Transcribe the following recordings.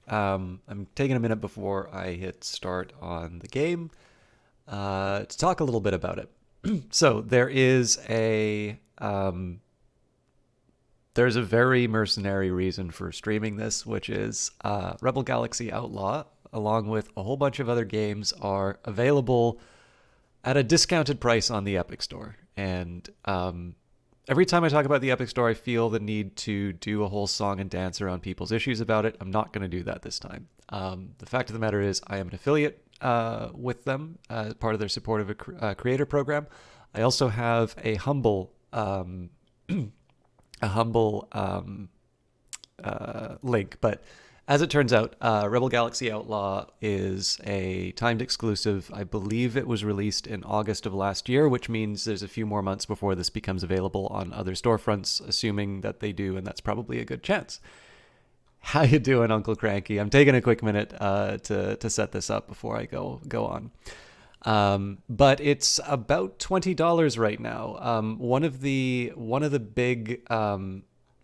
I'm taking a minute before I hit start on the game to talk a little bit about it. So there's a very mercenary reason for streaming this, which is Rebel Galaxy Outlaw, along with a whole bunch of other games, are available at a discounted price on the Epic Store. And every time I talk about the Epic Store, I feel the need to do a whole song and dance around people's issues about it. I'm not going to do that this time. The fact of the matter is, I am an affiliate with them as part of their support of a creator program. I also have a humble link, but as it turns out, Rebel Galaxy Outlaw is a timed exclusive. I believe it was released in August of last year, which means there's a few more months before this becomes available on other storefronts, assuming that they do, and that's probably a good chance. How you doing, Uncle Cranky? I'm taking a quick minute to set this up before I go on. But it's about $20 right now. One of the big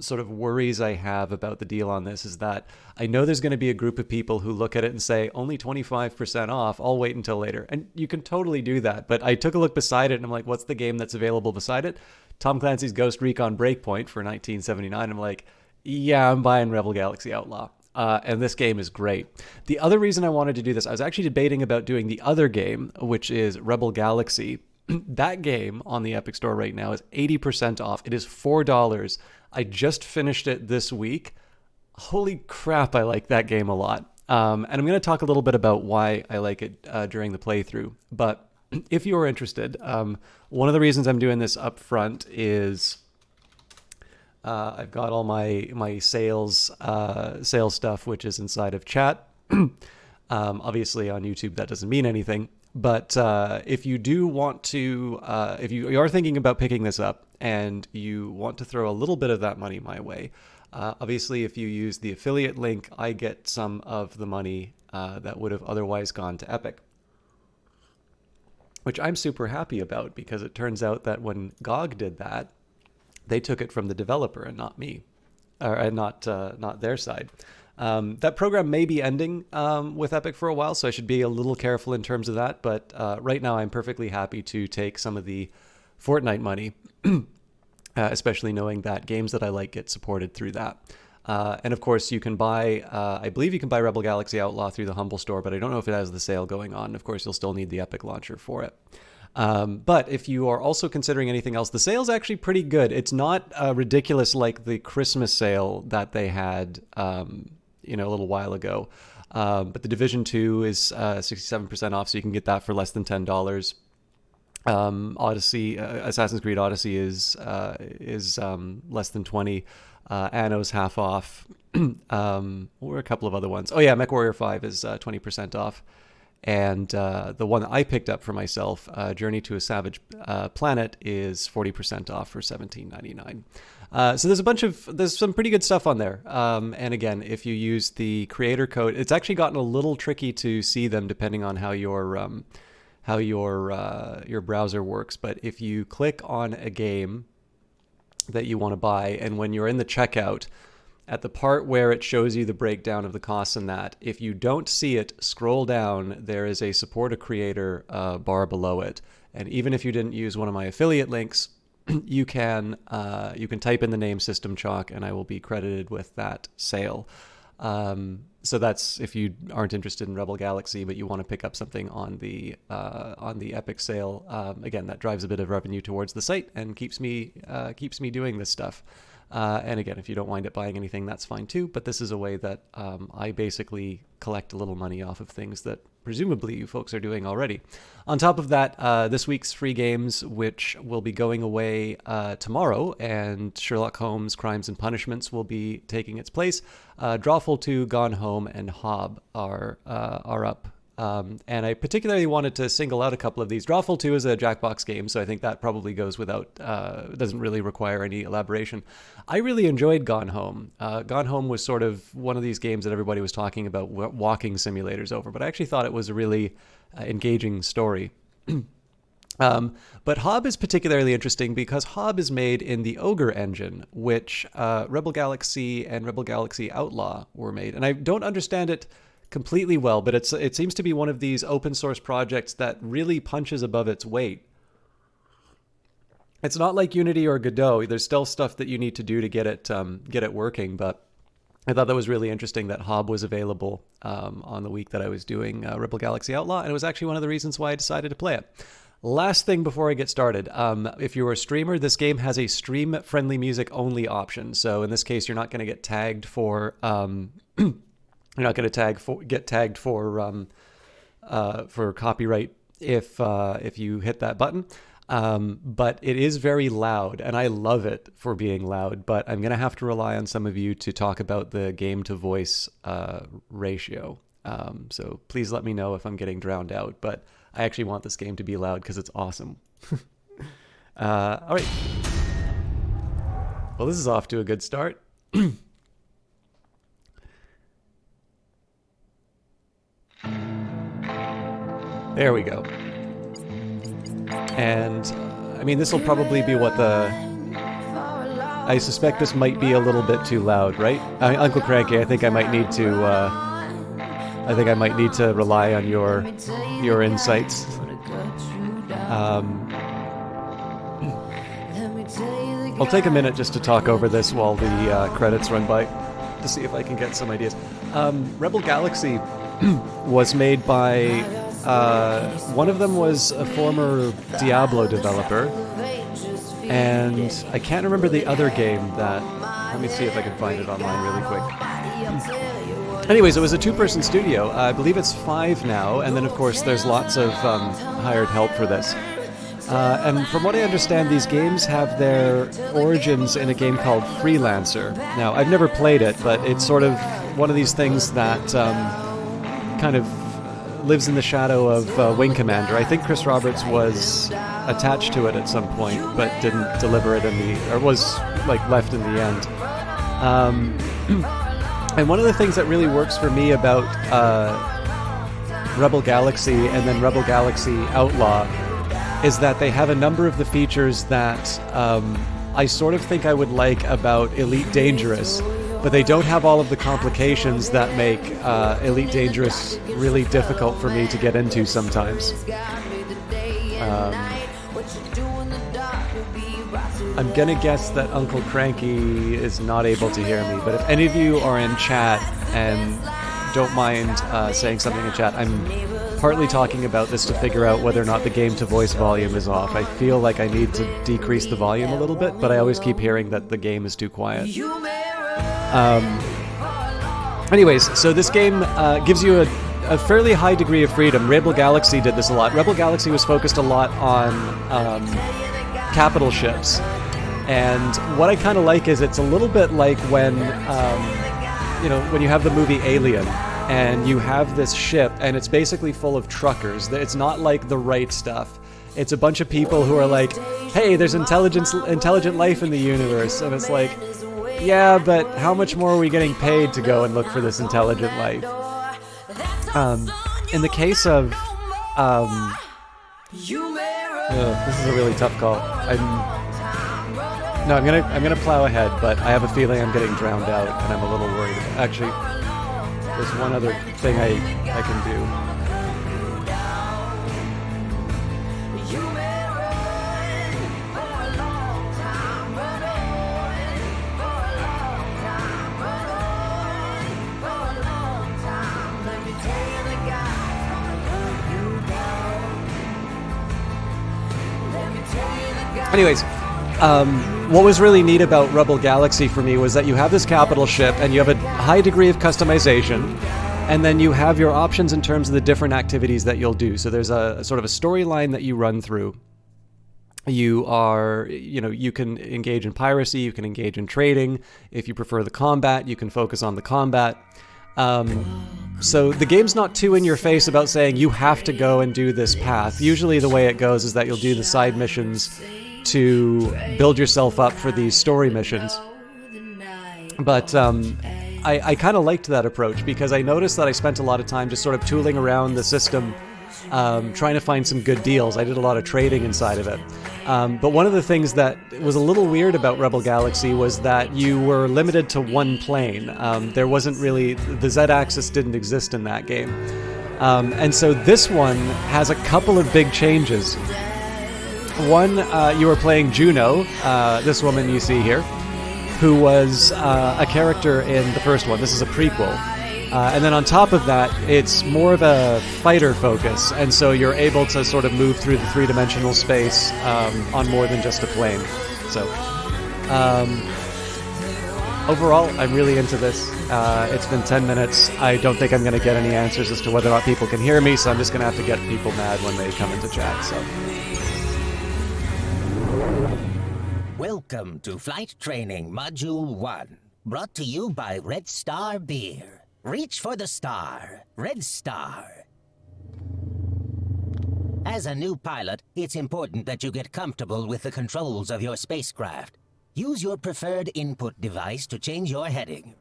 sort of worries I have about the deal on this is that I know there's going to be a group of people who look at it and say only 25% off. I'll wait until later, and you can totally do that. But I took a look beside it, and I'm like, what's the game that's available beside it? Tom Clancy's Ghost Recon Breakpoint for 1979. I'm like, yeah, I'm buying Rebel Galaxy Outlaw. And this game is great. The other reason I wanted to do this, I was actually debating about doing the other game, which is Rebel Galaxy. That game on the Epic Store right now is 80% off. It is $4. I just finished it this week. Holy crap, I like that game a lot. And I'm going to talk a little bit about why I like it during the playthrough. But if you are interested, one of the reasons I'm doing this up front is I've got all my sales stuff, which is inside of chat. Obviously, on YouTube, that doesn't mean anything. But if you do want to, if you are thinking about picking this up and you want to throw a little bit of that money my way, obviously, if you use the affiliate link, I get some of the money that would have otherwise gone to Epic, which I'm super happy about because it turns out that when GOG did that, they took it from the developer and not me, or not their side. That program may be ending with Epic for a while, so I should be a little careful in terms of that. But right now, I'm perfectly happy to take some of the Fortnite money, especially knowing that games that I like get supported through that. And of course, you can buy, I believe you can buy Rebel Galaxy Outlaw through the Humble Store, but I don't know if it has the sale going on. Of course, you'll still need the Epic launcher for it. But if you are also considering anything else, the sale's actually pretty good. It's not ridiculous like the Christmas sale that they had, a little while ago. But the Division 2 is 67% off, so you can get that for less than $10. Assassin's Creed Odyssey is less than 20. Anno's half off. Or a couple of other ones. Oh yeah, MechWarrior 5 is 20% off. And the one that I picked up for myself, Journey to a Savage Planet, is 40% off for $17.99. So there's some pretty good stuff on there. And again, if you use the creator code, it's actually gotten a little tricky to see them depending on how your browser works. But if you click on a game that you want to buy, and when you're in the checkout, at the part where it shows you the breakdown of the costs and that, if you don't see it, scroll down. There is a support a creator bar below it. And even if you didn't use one of my affiliate links, you can type in the name System Chalk, and I will be credited with that sale. So that's if you aren't interested in Rebel Galaxy, but you want to pick up something on the Epic sale. Again, that drives a bit of revenue towards the site and keeps me doing this stuff. And again, if you don't wind up buying anything, that's fine too. But this is a way that I basically collect a little money off of things that presumably you folks are doing already. On top of that, this week's free games, which will be going away tomorrow, and Sherlock Holmes Crimes and Punishments will be taking its place. Drawful 2, Gone Home, and Hob are up. And I particularly wanted to single out a couple of these. Drawful 2 is a Jackbox game, so I think that probably goes without, doesn't really require any elaboration. I really enjoyed Gone Home. Gone Home was sort of one of these games that everybody was talking about walking simulators over, but I actually thought it was a really engaging story. But Hob is particularly interesting because Hob is made in the Ogre engine, which Rebel Galaxy and Rebel Galaxy Outlaw were made. And I don't understand it completely well, but it seems to be one of these open source projects that really punches above its weight. It's not like Unity or Godot. There's still stuff that you need to do to get it working, but I thought that was really interesting that Hob was available on the week that I was doing Rebel Galaxy Outlaw, and it was actually one of the reasons why I decided to play it. Last thing before I get started, if you're a streamer, this game has a stream-friendly music only option. So in this case, you're not going to get tagged for you're not going to get tagged for copyright if you hit that button. But it is very loud, and I love it for being loud. But I'm going to have to rely on some of you to talk about the game-to-voice ratio. So please let me know if I'm getting drowned out. But I actually want this game to be loud because it's awesome. All right. Well, this is off to a good start. There we go. And, I mean, this will probably be what I suspect this might be a little bit too loud, right? Uncle Cranky, I think I might need to rely on your insights. I'll take a minute just to talk over this while the credits run by to see if I can get some ideas. Rebel Galaxy was made by one of them was a former Diablo developer, and I can't remember the other game that. Let me see if I can find it online really quick. Anyways, it was a two-person studio. I believe it's 5 now, and then of course there's lots of hired help for this. And from what I understand, these games have their origins in a game called Freelancer. Now, I've never played it, but it's sort of one of these things that kind of lives in the shadow of Wing Commander. I think Chris Roberts was attached to it at some point, but didn't deliver it or was like left in the end. And one of the things that really works for me about Rebel Galaxy and then Rebel Galaxy Outlaw is that they have a number of the features that I sort of think I would like about Elite Dangerous, but they don't have all of the complications that make Elite Dangerous really difficult for me to get into sometimes. I'm gonna guess that Uncle Cranky is not able to hear me, but if any of you are in chat and don't mind saying something in chat, I'm partly talking about this to figure out whether or not the game-to-voice volume is off. I feel like I need to decrease the volume a little bit, but I always keep hearing that the game is too quiet. Anyways, so this game gives you a fairly high degree of freedom. Rebel Galaxy did this a lot. Rebel Galaxy was focused a lot on capital ships. And what I kind of like is it's a little bit like when you have the movie Alien, and you have this ship, and it's basically full of truckers. It's not like The Right Stuff. It's a bunch of people who are like, hey, there's intelligent life in the universe. And it's like, yeah, but how much more are we getting paid to go and look for this intelligent life? In the case of... this is a really tough call. I'm gonna plow ahead, but I have a feeling I'm getting drowned out, and I'm a little worried. Actually, there's one other thing I can do. Anyways, what was really neat about Rebel Galaxy for me was that you have this capital ship and you have a high degree of customization, and then you have your options in terms of the different activities that you'll do. So there's a sort of a storyline that you run through. You can engage in piracy, you can engage in trading. If you prefer the combat, you can focus on the combat. So the game's not too in your face about saying you have to go and do this path. Usually the way it goes is that you'll do the side missions to build yourself up for these story missions. But I kind of liked that approach because I noticed that I spent a lot of time just sort of tooling around the system trying to find some good deals. I did a lot of trading inside of it. But one of the things that was a little weird about Rebel Galaxy was that you were limited to one plane. There wasn't really, the Z-axis didn't exist in that game. And so this one has a couple of big changes. One, you were playing Juno, this woman you see here, who was a character in the first one. This is a prequel. And then on top of that, it's more of a fighter focus, and so you're able to sort of move through the three-dimensional space on more than just a plane. So overall, I'm really into this. It's been 10 minutes. I don't think I'm going to get any answers as to whether or not people can hear me, so I'm just going to have to get people mad when they come into chat. So. Welcome to Flight Training Module 1, brought to you by Red Star Beer. Reach for the star, Red Star. As a new pilot, it's important that you get comfortable with the controls of your spacecraft. Use your preferred input device to change your heading.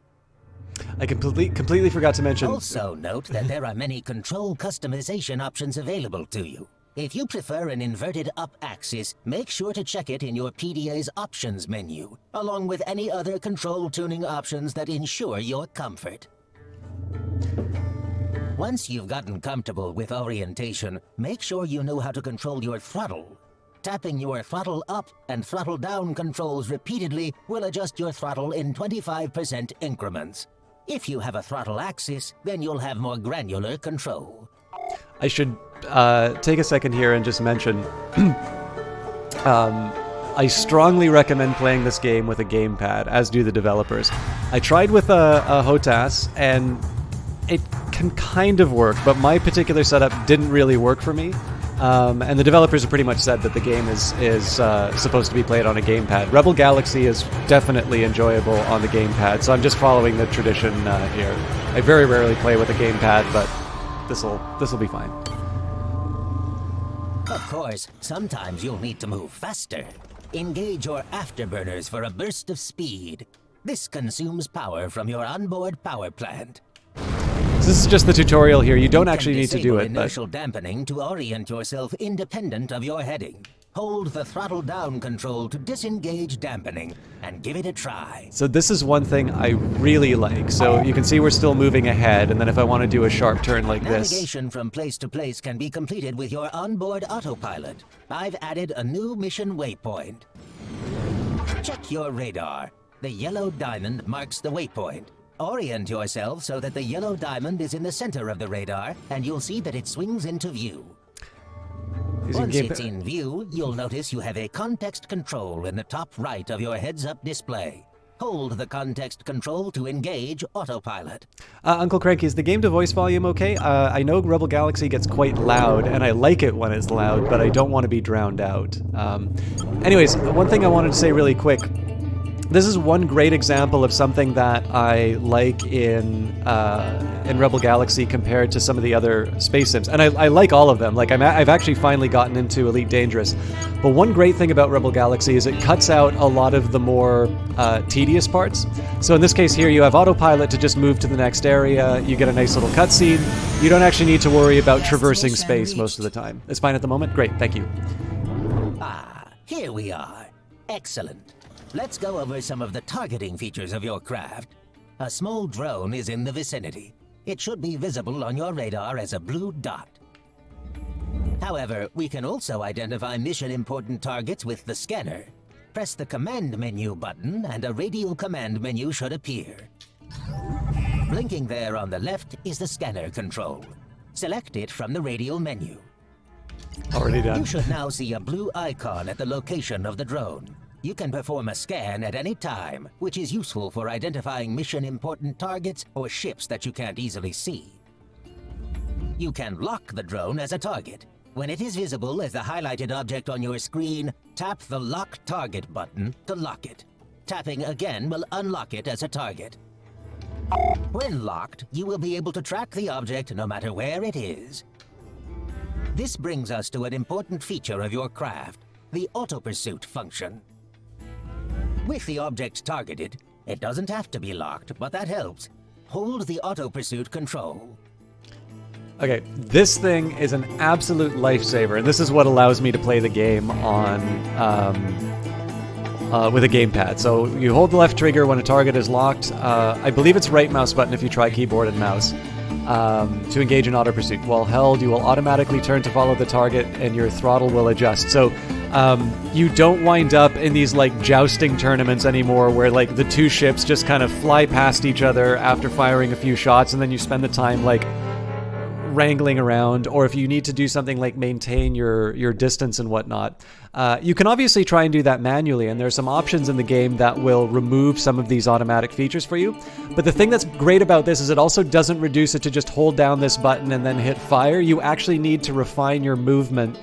I completely forgot to mention... Also note that there are many control customization options available to you. If you prefer an inverted up axis, make sure to check it in your PDA's options menu, along with any other control tuning options that ensure your comfort. Once you've gotten comfortable with orientation, make sure you know how to control your throttle. Tapping your throttle up and throttle down controls repeatedly will adjust your throttle in 25% increments. If you have a throttle axis, then you'll have more granular control. I should take a second here and just mention I strongly recommend playing this game with a gamepad, as do the developers. I tried with a HOTAS, and it can kind of work, but my particular setup didn't really work for me. And the developers have pretty much said that the game is supposed to be played on a gamepad. Rebel Galaxy is definitely enjoyable on the gamepad, so I'm just following the tradition here. I very rarely play with a gamepad, but this'll be fine. Of course, sometimes you'll need to move faster. Engage your afterburners for a burst of speed. This consumes power from your onboard power plant. So this is just the tutorial here. You don't actually need to do it. Inertial dampening to orient yourself independent of your heading. Hold the throttle down control to disengage dampening and give it a try. So this is one thing I really like. So you can see we're still moving ahead, and then if I want to do a sharp turn like this... Navigation from place to place can be completed with your onboard autopilot. I've added a new mission waypoint. Check your radar. The yellow diamond marks the waypoint. Orient yourself so that the yellow diamond is in the center of the radar, and you'll see that it swings into view. Once it's in view, you'll notice you have a context control in the top right of your heads-up display. Hold the context control to engage autopilot. Uncle Cranky, is the game-to-voice volume okay? I know Rebel Galaxy gets quite loud, and I like it when it's loud, but I don't want to be drowned out. Anyways, one thing I wanted to say really quick. This is one great example of something that I like in Rebel Galaxy compared to some of the other space sims, and I like all of them. Like I've actually finally gotten into Elite Dangerous, but one great thing about Rebel Galaxy is it cuts out a lot of the more tedious parts. So in this case here, you have autopilot to just move to the next area. You get a nice little cutscene. You don't actually need to worry about traversing space most of the time. It's fine at the moment. Great, thank you. Ah, here we are. Excellent. Let's go over some of the targeting features of your craft. A small drone is in the vicinity. It should be visible on your radar as a blue dot. However, we can also identify mission-important targets with the scanner. Press the command menu button and a radial command menu should appear. Blinking there on the left is the scanner control. Select it from the radial menu. Already done. You should now see a blue icon at the location of the drone. You can perform a scan at any time, which is useful for identifying mission-important targets or ships that you can't easily see. You can lock the drone as a target. When it is visible as the highlighted object on your screen, tap the Lock Target button to lock it. Tapping again will unlock it as a target. When locked, you will be able to track the object no matter where it is. This brings us to an important feature of your craft, the auto-pursuit function. With the object targeted, it doesn't have to be locked, but that helps. Hold the auto-pursuit control. Okay, this thing is an absolute lifesaver, and this is what allows me to play the game on with a gamepad. So you hold the left trigger when a target is locked. I believe it's right mouse button if you try keyboard and mouse to engage in auto pursuit. While held, you will automatically turn to follow the target, and your throttle will adjust. So you don't wind up in these like jousting tournaments anymore where like the two ships just kind of fly past each other after firing a few shots, and then you spend the time like wrangling around, or if you need to do something like maintain your distance and whatnot. You can obviously try and do that manually, and there's some options in the game that will remove some of these automatic features for you. But the thing that's great about this is it also doesn't reduce it to just hold down this button and then hit fire. You actually need to refine your movement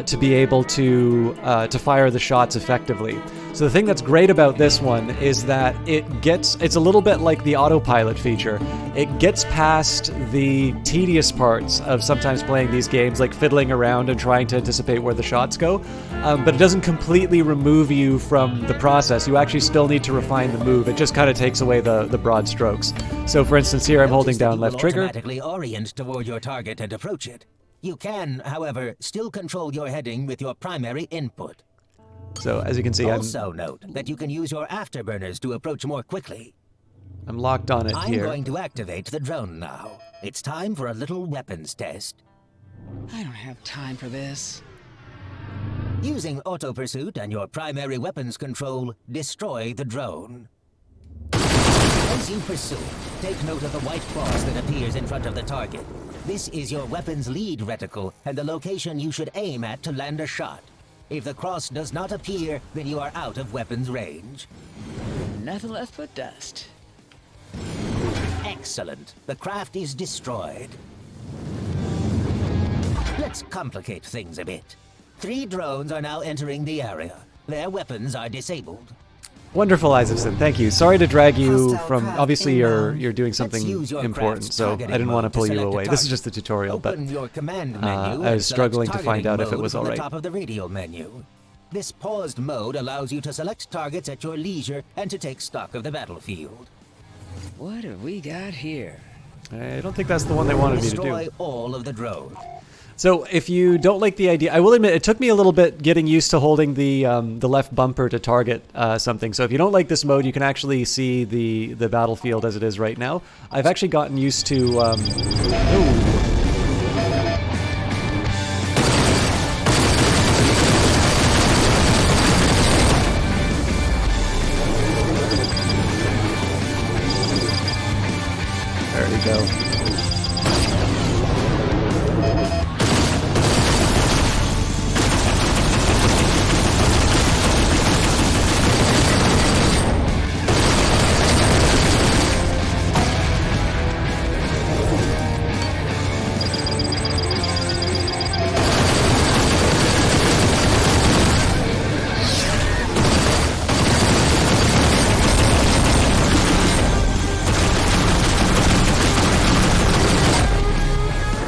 to be able to fire the shots effectively. So the thing that's great about this one is that it's a little bit like the autopilot feature. It gets past the tedious parts of sometimes playing these games, like fiddling around and trying to anticipate where the shots go, but it doesn't completely remove you from the process. You actually still need to refine the move. It just kind of takes away the broad strokes. So for instance, here I'm holding down left trigger. Automatically orient toward your target and approach it. You can, however, still control your heading with your primary input. So as you can see, also note that you can use your afterburners to approach more quickly. I'm locked on it here. I'm going to activate the drone now. It's time for a little weapons test. I don't have time for this. Using auto pursuit and your primary weapons control, destroy the drone. As you pursue, take note of the white cross that appears in front of the target. This is your weapon's lead reticle and the location you should aim at to land a shot. If the cross does not appear, then you are out of weapons range. Nothing left but dust. Excellent. The craft is destroyed. Let's complicate things a bit. 3 drones are now entering the area. Their weapons are disabled. Wonderful, Isaacson. Thank you. Sorry to drag you Hostile from. craft Obviously, inbound. you're doing something important, so I didn't want to pull you away. This is just a tutorial, but Open your command menu I was and struggling select to find out if it targeting was mode all from right. the top of the radial menu. This paused mode allows you to select targets at your leisure and to take stock of the battlefield. What have we got here? I don't think that's the one they wanted me to Destroy do. all of the drones. So if you don't like the idea, I will admit it took me a little bit getting used to holding the left bumper to target something. So if you don't like this mode, you can actually see the battlefield as it is right now. I've actually gotten used to. There we go.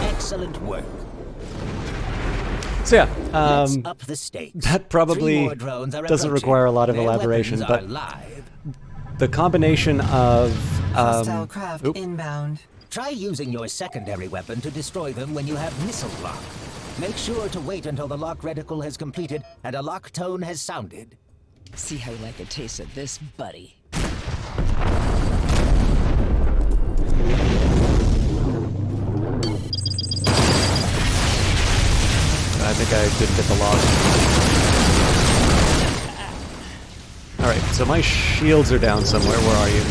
Excellent work. So yeah, Let's up the stakes. that probably 3 more drones are doesn't approaching. require a lot of Their elaboration, weapons but are live. the combination of Hostile craft oop. inbound. Try using your secondary weapon to destroy them when you have missile lock. Make sure to wait until the lock reticle has completed and a lock tone has sounded. See how you like the taste of this, buddy. I think I didn't get the lock. Alright, so my shields are down somewhere. Where are you?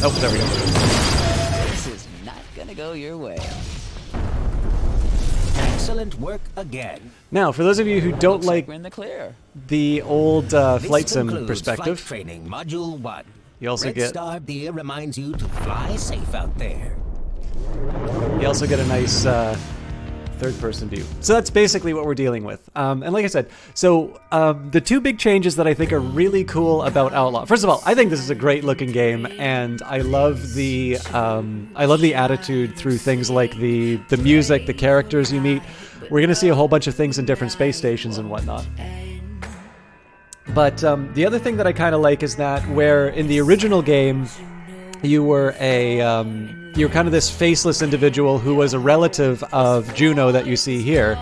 Oh, there we go. This is not gonna go your way. Excellent work again. Now, for those of you who don't Looks like we're in the clear. the old flight This sim concludes perspective, Flight training module 1. you also Red get Star beer reminds you to fly safe out there. a nice third-person view. So that's basically what we're dealing with. And like I said, so the 2 big changes that I think are really cool about Outlaw. First of all, I think this is a great-looking game, and I love the attitude through things like the music, the characters you meet. We're going to see a whole bunch of things in different space stations and whatnot. But the other thing that I kind of like is that where in the original game, you were you're kind of this faceless individual who was a relative of Juno that you see here.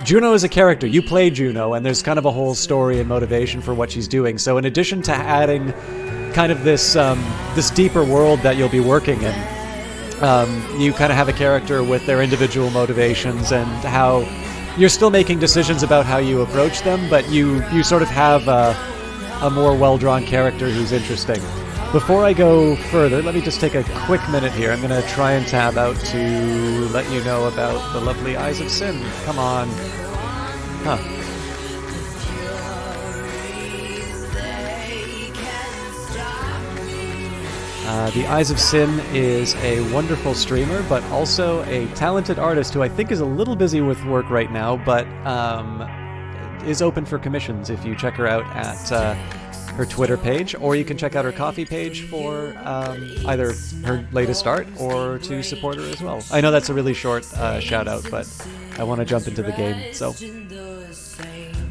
Juno is a character. You play Juno, and there's kind of a whole story and motivation for what she's doing. So in addition to adding kind of this deeper world that you'll be working in, you kind of have a character with their individual motivations and how you're still making decisions about how you approach them, but you sort of have a more well-drawn character who's interesting. Before I go further, let me just take a quick minute here. I'm going to try and tab out to let you know about the lovely Eyes of Sin. Come on. Huh. The Eyes of Sin is a wonderful streamer, but also a talented artist who I think is a little busy with work right now, but is open for commissions if you check her out at her Twitter page, or you can check out her Ko-fi page for either her latest art or to support her as well. I know that's a really short shout out, but I want to jump into the game, so...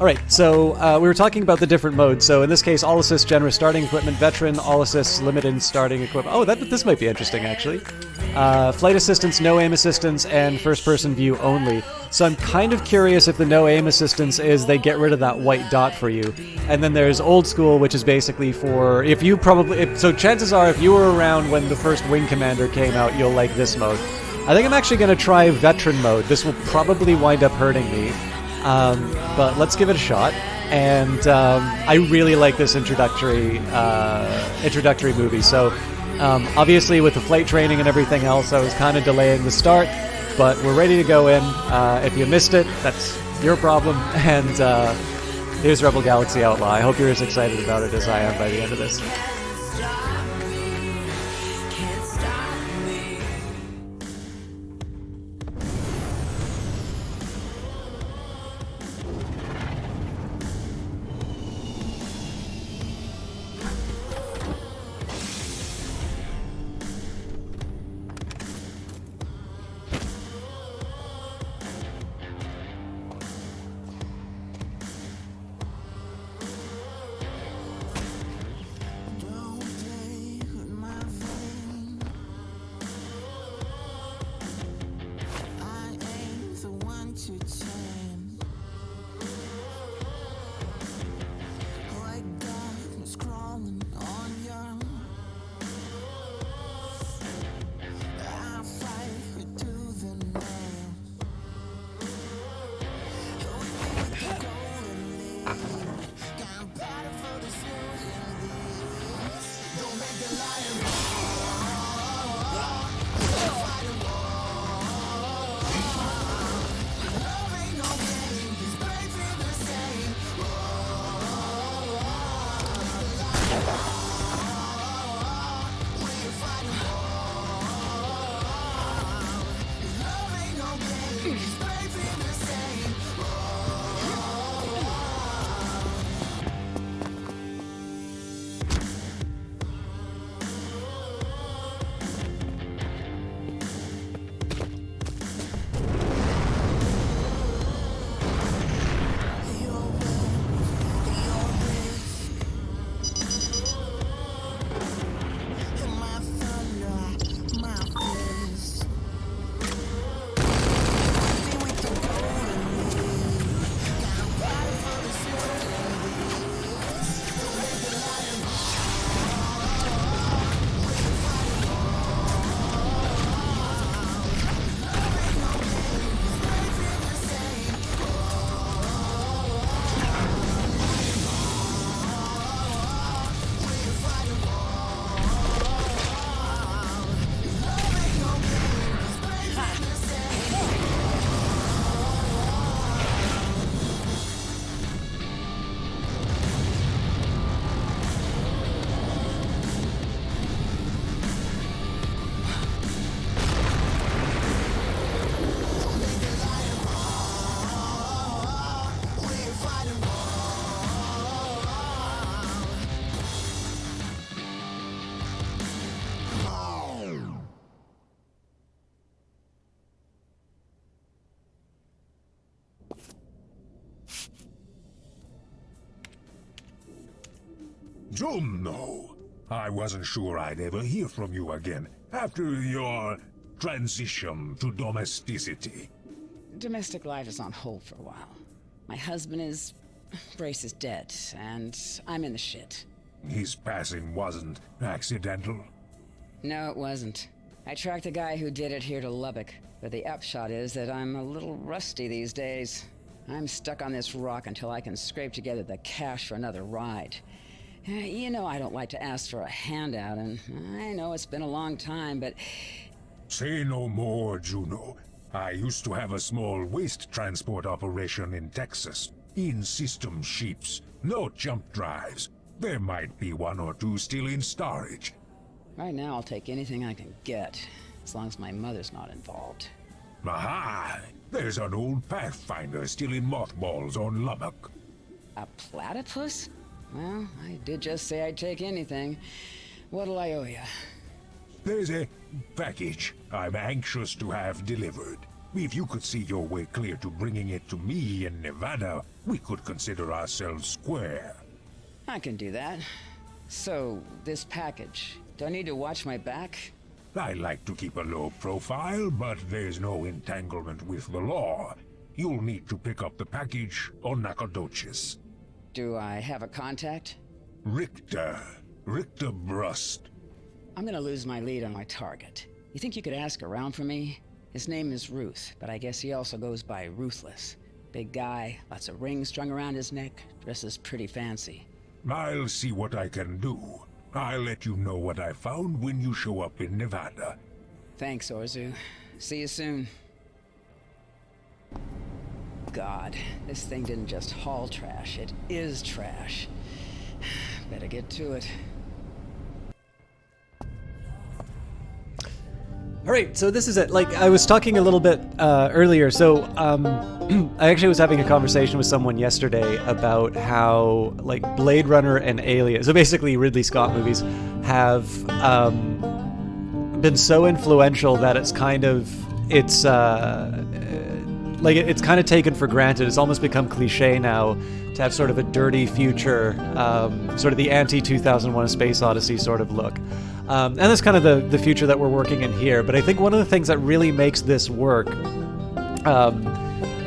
Alright, so we were talking about the different modes. So in this case, All Assist, Generous Starting Equipment, Veteran, All Assist, Limited Starting Equipment. Oh, this might be interesting, actually. Flight Assistance, No Aim Assistance, and First Person View only. So I'm kind of curious if the No Aim Assistance is they get rid of that white dot for you. And then there's Old School, which is basically for... So chances are, if you were around when the first Wing Commander came out, you'll like this mode. I think I'm actually going to try Veteran mode. This will probably wind up hurting me. But let's give it a shot. And I really like this introductory movie. So obviously with the flight training and everything else, I was kind of delaying the start, but we're ready to go in. If you missed it, that's your problem. And here's Rebel Galaxy Outlaw. I hope you're as excited about it as I am by the end of this. Juno, I wasn't sure I'd ever hear from you again after your transition to domesticity. Domestic life is on hold for a while. My husband is... Brace is dead, and I'm in the shit. His passing wasn't accidental. No, it wasn't. I tracked the guy who did it here to Lubbock, but the upshot is that I'm a little rusty these days. I'm stuck on this rock until I can scrape together the cash for another ride. You know I don't like to ask for a handout, and I know it's been a long time, but... Say no more, Juno. I used to have a small waste transport operation in Texas. In-system ships, no jump drives. There might be one or two still in storage. Right now I'll take anything I can get, as long as my mother's not involved. Aha! There's an old Pathfinder still in mothballs on Lubbock. A platypus? Well, I did just say I'd take anything. What'll I owe you? There's a package I'm anxious to have delivered. If you could see your way clear to bringing it to me in Nevada, we could consider ourselves square. I can do that. So, this package, do I need to watch my back? I like to keep a low profile, but there's no entanglement with the law. You'll need to pick up the package on Nacogdoches. Do I have a contact? Richter Brust. I'm gonna lose my lead on my target. You think you could ask around for me? His name is Ruth, but I guess he also goes by Ruthless. Big guy, lots of rings strung around his neck, dresses pretty fancy. I'll see what I can do. I'll let you know what I found when you show up in Nevada. Thanks, Orzu. See you soon. God, this thing didn't just haul trash, it is trash. Better get to it. All right, so this is it. Like, I was talking a little bit earlier, so I actually was having a conversation with someone yesterday about how, like, Blade Runner and Alien, so basically Ridley Scott movies, have been so influential that it's kind of taken for granted. It's almost become cliche now to have sort of a dirty future, sort of the anti-2001: A Space Odyssey sort of look. And that's kind of the future that we're working in here. But I think one of the things that really makes this work, in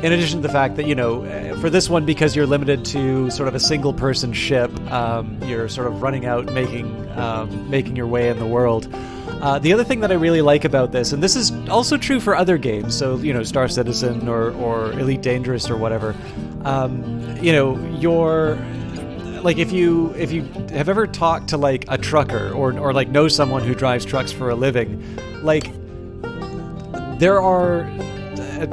addition to the fact that, you know, for this one, because you're limited to sort of a single person ship, you're sort of running out, making your way in the world. The other thing that I really like about this, and this is also true for other games, so, you know, Star Citizen or Elite Dangerous or whatever, you know, you're... Like, if you have ever talked to, like, a trucker or like, know someone who drives trucks for a living, like, there are,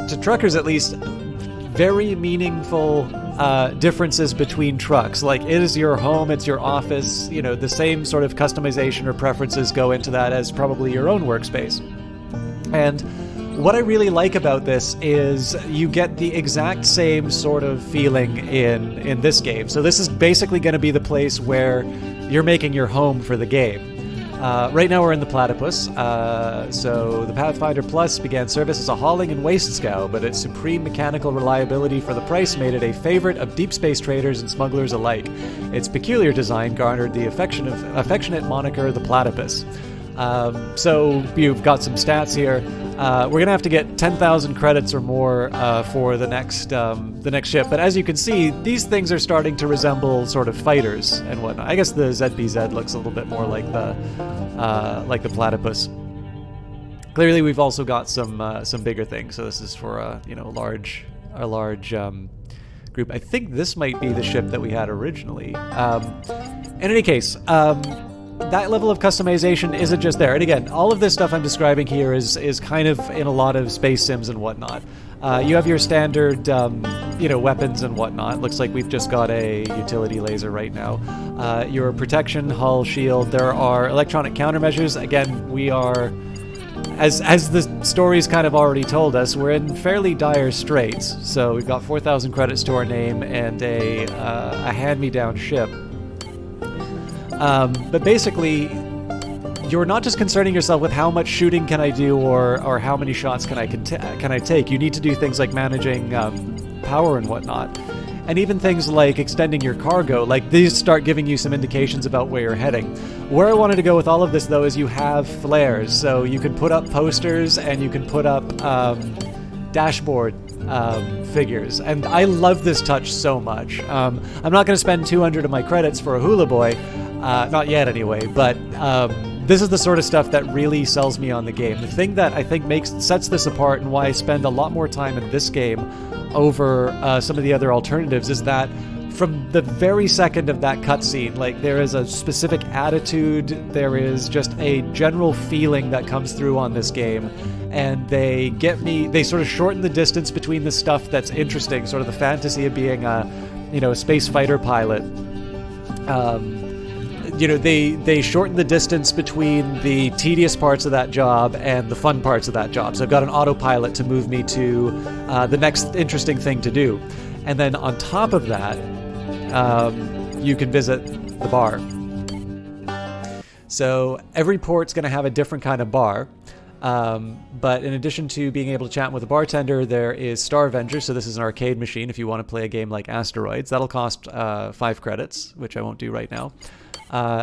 to truckers at least, very meaningful differences between trucks. Like, it is your home, it's your office, you know, the same sort of customization or preferences go into that as probably your own workspace. And what I really like about this is you get the exact same sort of feeling in this game. So this is basically going to be the place where you're making your home for the game. Right now we're in the Platypus. So the Pathfinder Plus began service as a hauling and waste scow, but its supreme mechanical reliability for the price made it a favorite of deep space traders and smugglers alike. Its peculiar design garnered the affectionate moniker the Platypus. So you've got some stats here. We're going to have to get 10,000 credits or more for the next ship. But as you can see, these things are starting to resemble sort of fighters and whatnot. I guess the ZBZ looks a little bit more like the Platypus. Clearly, we've also got some bigger things. So this is for a large group. I think this might be the ship that we had originally. In any case. That level of customization isn't just there. And again, all of this stuff I'm describing here is kind of in a lot of space sims and whatnot. You have your standard, weapons and whatnot. Looks like we've just got a utility laser right now. Your protection, hull, shield. There are electronic countermeasures. Again, we are, as the story's kind of already told us, we're in fairly dire straits. So we've got 4,000 credits to our name and a hand-me-down ship. But basically, you're not just concerning yourself with how much shooting can I do or how many shots can I take. You need to do things like managing power and whatnot. And even things like extending your cargo, like these start giving you some indications about where you're heading. Where I wanted to go with all of this, though, is you have flares. So you can put up posters and you can put up dashboard figures. And I love this touch so much. I'm not going to spend 200 of my credits for a Hula Boy. Not yet, anyway. But this is the sort of stuff that really sells me on the game. The thing that I think sets this apart and why I spend a lot more time in this game over some of the other alternatives is that from the very second of that cutscene, like, there is a specific attitude, there is just a general feeling that comes through on this game, and they sort of shorten the distance between the stuff that's interesting, sort of the fantasy of being a space fighter pilot. They shorten the distance between the tedious parts of that job and the fun parts of that job. So I've got an autopilot to move me to the next interesting thing to do. And then on top of that, you can visit the bar. So every port's going to have a different kind of bar. But in addition to being able to chat with a bartender, there is Star Avenger. So this is an arcade machine if you want to play a game like Asteroids. That'll cost 5 credits, which I won't do right now.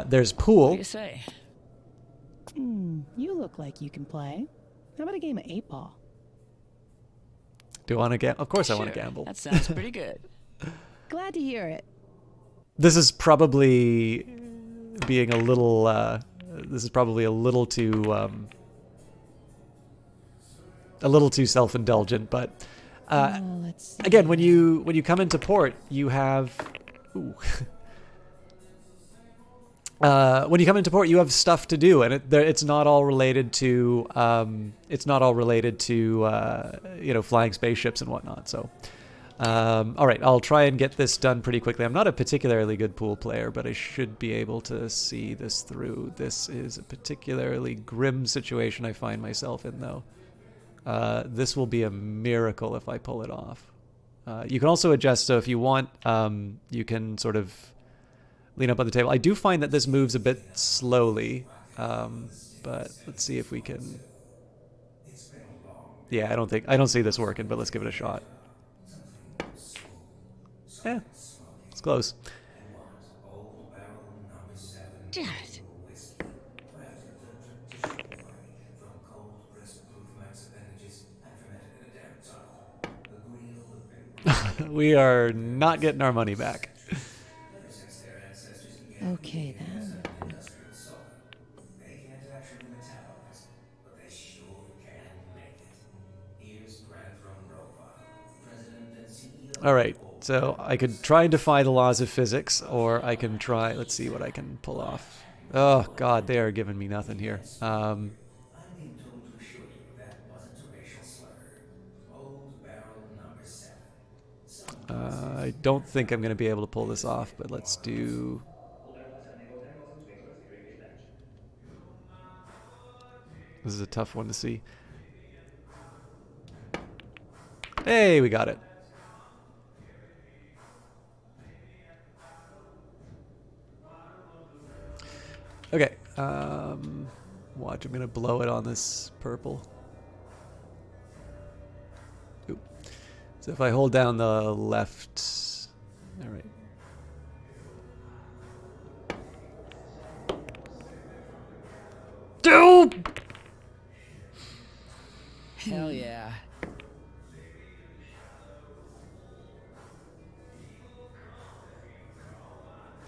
There's pool. What do you say? You look like you can play. How about a game of 8-ball? Do you want to gamble? Of course I want to Sure, gamble. That sounds pretty good. Glad to hear it. This is probably being a little. This is probably a little too self-indulgent, but Let's see. again, when you come into port, you have. Ooh. When you come into port, you have stuff to do, and it's not all related to flying spaceships and whatnot. So, all right, I'll try and get this done pretty quickly. I'm not a particularly good pool player, but I should be able to see this through. This is a particularly grim situation I find myself in, though. This will be a miracle if I pull it off. You can also adjust, so if you want, you can sort of lean up on the table. I do find that this moves a bit slowly, but let's see if we can. Yeah, I don't see this working, but let's give it a shot. Yeah, it's close. Damn it. We are not getting our money back. Okay, then. All right, so I could try and defy the laws of physics, or I can try. Let's see what I can pull off. Oh God, they are giving me nothing here. I don't think I'm going to be able to pull this off, but let's do. This is a tough one to see. Hey, we got it. Okay. Watch, I'm going to blow it on this purple. Oop. So if I hold down the left. All right. Dude! Hell yeah.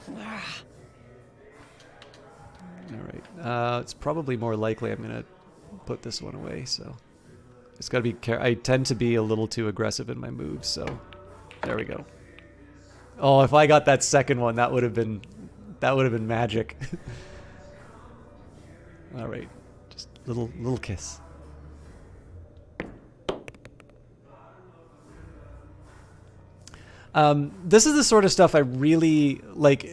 All right. It's probably more likely I'm going to put this one away, so it's got to be I tend to be a little too aggressive in my moves, so there we go. Oh, if I got that second one, that would have been magic. All right. Just little kiss. This is the sort of stuff I really like.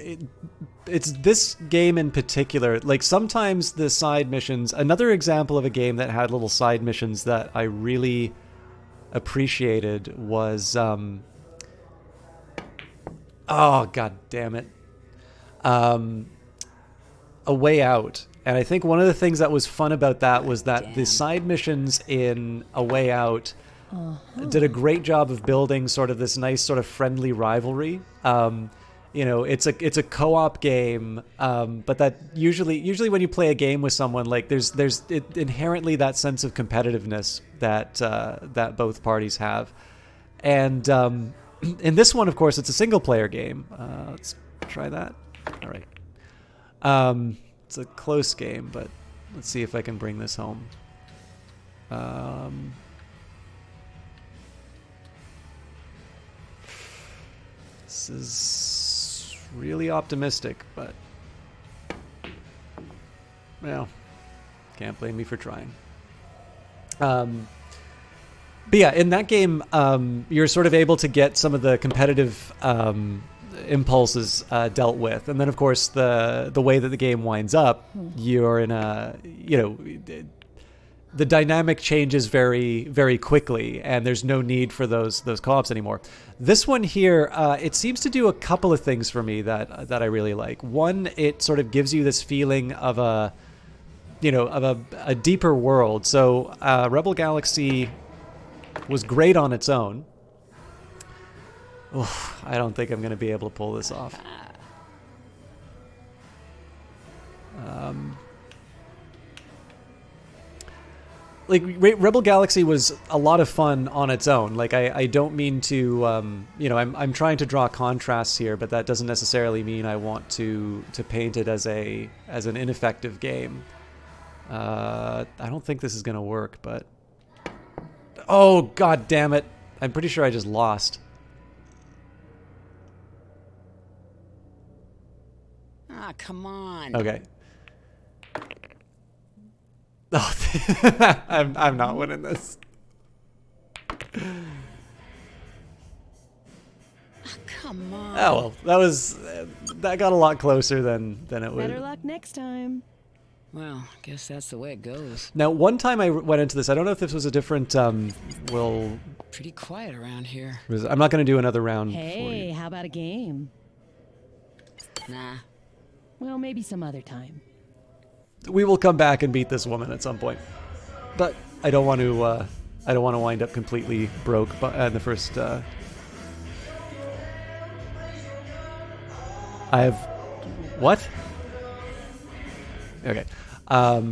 It's this game in particular. Like, sometimes the side missions, another example of a game that had little side missions that I really appreciated was, oh, God damn it. A Way Out. And I think one of the things that was fun about that was that the side missions in A Way Out did a great job of building sort of this nice sort of friendly rivalry. It's a co-op game, but that usually when you play a game with someone, like there's inherently that sense of competitiveness that both parties have, and in this one, of course, it's a single player game. Let's try that. All right, it's a close game, but let's see if I can bring this home. This is really optimistic, but well, can't blame me for trying. But yeah, in that game, you're sort of able to get some of the competitive impulses dealt with, and then of course the way that the game winds up, you're in a the dynamic changes very, very quickly, and there's no need for those co-ops anymore. This one here, it seems to do a couple of things for me that I really like. One, it sort of gives you this feeling of a deeper world. So Rebel Galaxy was great on its own. Oof, I don't think I'm going to be able to pull this off. Rebel Galaxy was a lot of fun on its own. Like I don't mean to, I'm trying to draw contrasts here, but that doesn't necessarily mean I want to paint it as an ineffective game. I don't think this is gonna work, but oh god damn it! I'm pretty sure I just lost. Ah, come on. Okay. Oh, I'm not winning this. Ah, come on. Oh well, that got a lot closer than it would. Better luck next time. Well, guess that's the way it goes. Now, one time I went into this, I don't know if this was a different. Pretty quiet around here. I'm not going to do another round. Hey, how about a game? Nah. Well, maybe some other time. We will come back and beat this woman at some point, but I don't want to. I don't want to wind up completely broke in the first. I have what? Okay. But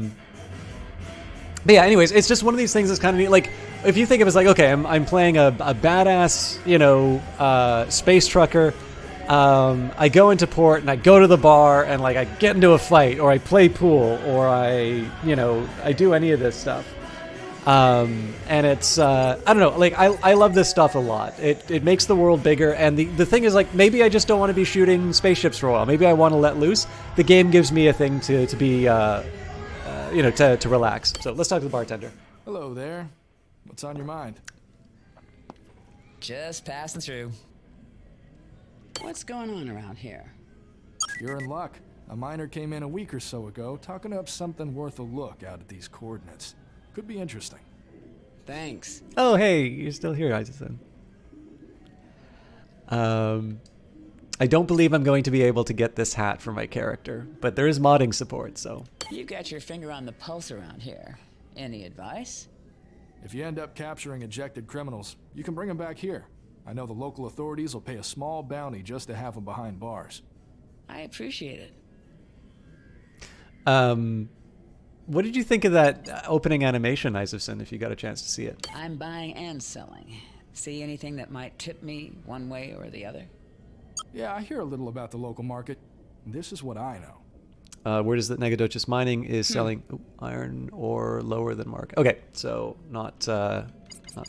yeah. Anyways, it's just one of these things that's kind of neat. Like, if you think of it as like, okay, I'm playing a badass, space trucker. I go into port and I go to the bar and like I get into a fight, or I play pool, or I do any of this stuff. And it's I don't know, like I love this stuff a lot. It makes the world bigger, and the thing is, like, maybe I just don't want to be shooting spaceships for a while. Maybe I want to let loose. The game gives me a thing to be to relax. So let's talk to the bartender. Hello there. What's on your mind? Just passing through. What's going on around here? You're in luck. A miner came in a week or so ago, talking up something worth a look out at these coordinates. Could be interesting. Thanks. Oh, hey, you're still here, Isaacson. I don't believe I'm going to be able to get this hat for my character, but there is modding support, so. You got your finger on the pulse around here. Any advice? If you end up capturing ejected criminals, you can bring them back here. I know the local authorities will pay a small bounty just to have them behind bars. I appreciate it. What did you think of that opening animation, Isaacson, if you got a chance to see it? I'm buying and selling. See anything that might tip me one way or the other? Yeah, I hear a little about the local market. This is what I know. Word is that Negadochus Mining is selling iron ore lower than market. Okay, so not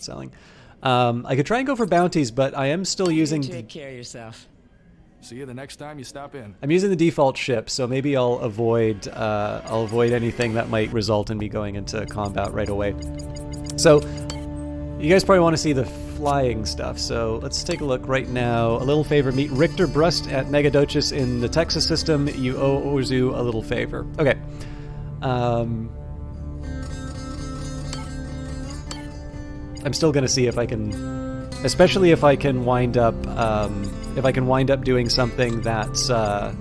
selling. I could try and go for bounties, but I am still using. Take care of yourself. See you the next time you stop in. I'm using the default ship, so maybe I'll avoid anything that might result in me going into combat right away. So you guys probably want to see the flying stuff, so let's take a look right now. A little favor: meet Richter Brust at Negadochus in the Texas system. You owe Orzu a little favor. Okay. I'm still gonna see if I can, especially if I can wind up doing something that's on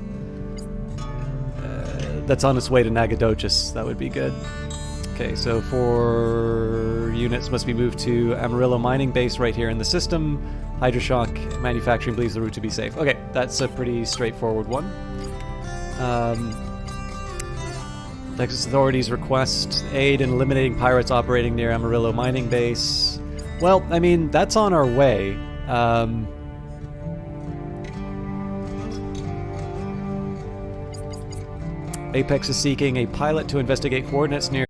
its way to Negadochus. That would be good. Okay, so 4 units must be moved to Amarillo mining base right here in the system. Hydroshock manufacturing believes the route to be safe. Okay, that's a pretty straightforward one. Texas authorities request aid in eliminating pirates operating near Amarillo mining base. Well, I mean, that's on our way. Apex is seeking a pilot to investigate coordinates near